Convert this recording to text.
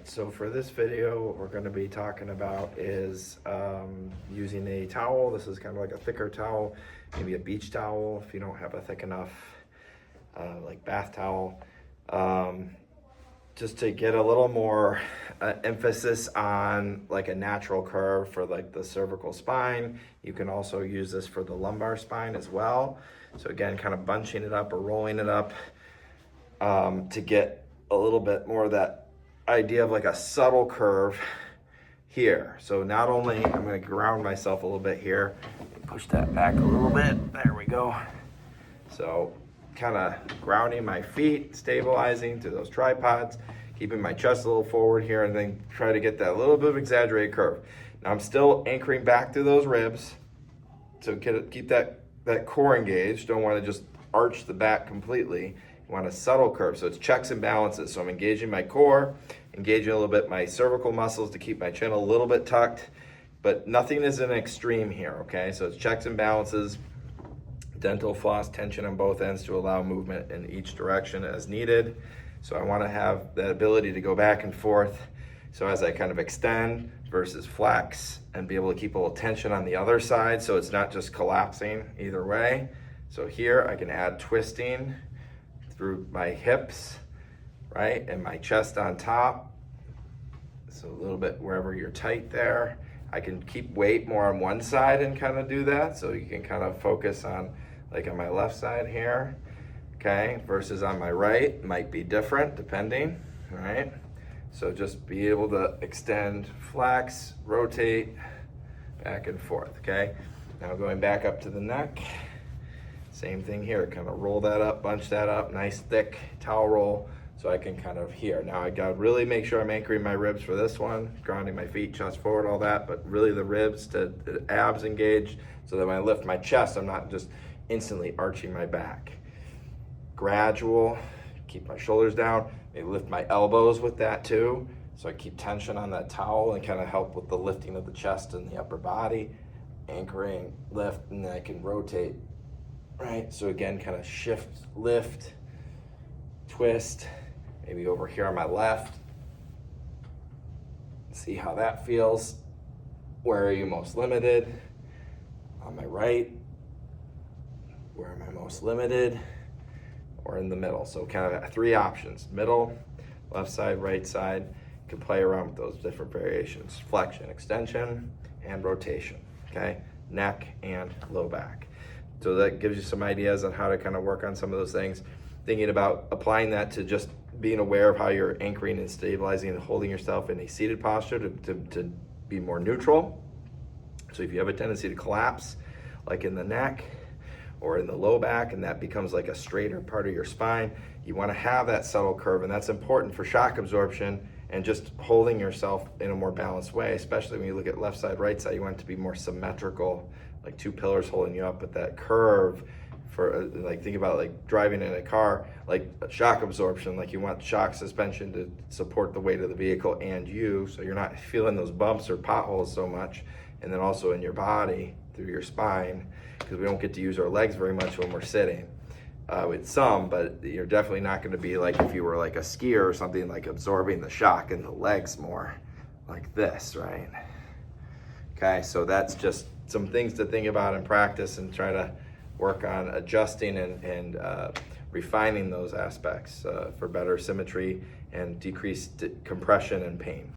So for this video, what we're going to be talking about is using a towel. This is kind of like a thicker towel, maybe a beach towel if you don't have a thick enough like bath towel. Just to get a little more emphasis on like a natural curve for like the cervical spine. You can also use this for the lumbar spine as well. So again, kind of bunching it up or rolling it up to get a little bit more of that idea of like a subtle curve here. So not only I'm going to ground myself a little bit here, push that back a little bit. There we go. So kind of grounding my feet, stabilizing to those tripods, keeping my chest a little forward here, and then try to get that little bit of exaggerated curve. Now I'm still anchoring back through those ribs. So keep that core engaged. Don't want to just arch the back completely. You want a subtle curve, so it's checks and balances. So I'm engaging my core, engaging a little bit my cervical muscles to keep my chin a little bit tucked, but nothing is an extreme here, okay? So it's checks and balances, dental floss tension on both ends to allow movement in each direction as needed. So I want to have that ability to go back and forth. So as I kind of extend versus flex and be able to keep a little tension on the other side so it's not just collapsing either way. So here I can add twisting through my hips, right? And my chest on top. So a little bit wherever you're tight there. I can keep weight more on one side and kind of do that. So you can kind of focus on like on my left side here, okay? Versus on my right, might be different depending, right? So just be able to extend, flex, rotate, back and forth, okay? Now going back up to the neck. Same thing here, kind of roll that up, bunch that up, nice thick towel roll so I can kind of here. Now I gotta really make sure I'm anchoring my ribs for this one, grounding my feet, chest forward, all that, but really the ribs to the abs engaged so that when I lift my chest, I'm not just instantly arching my back. Gradual, keep my shoulders down, maybe lift my elbows with that too. So I keep tension on that towel and kind of help with the lifting of the chest and the upper body, anchoring, lift, and then I can rotate. Right, so again, kind of shift, lift, twist, maybe over here on my left. See how that feels. Where are you most limited? On my right, where am I most limited? Or in the middle. So kind of three options, middle, left side, right side. You can play around with those different variations. Flexion, extension, and rotation, okay? Neck and low back. So that gives you some ideas on how to kind of work on some of those things. Thinking about applying that to just being aware of how you're anchoring and stabilizing and holding yourself in a seated posture to be more neutral. So if you have a tendency to collapse, like in the neck or in the low back, and that becomes like a straighter part of your spine, you want to have that subtle curve, and that's important for shock absorption and just holding yourself in a more balanced way, especially when you look at left side, right side. You want it to be more symmetrical, like two pillars holding you up, but that curve for like, think about like driving in a car, like shock absorption, like you want shock suspension to support the weight of the vehicle and you, so you're not feeling those bumps or potholes so much. And then also in your body through your spine, because we don't get to use our legs very much when we're sitting. With some, but you're definitely not going to be like if you were like a skier or something, like absorbing the shock in the legs more like this, right? Okay, so that's just some things to think about and practice and try to work on adjusting and refining those aspects for better symmetry and decreased compression and pain.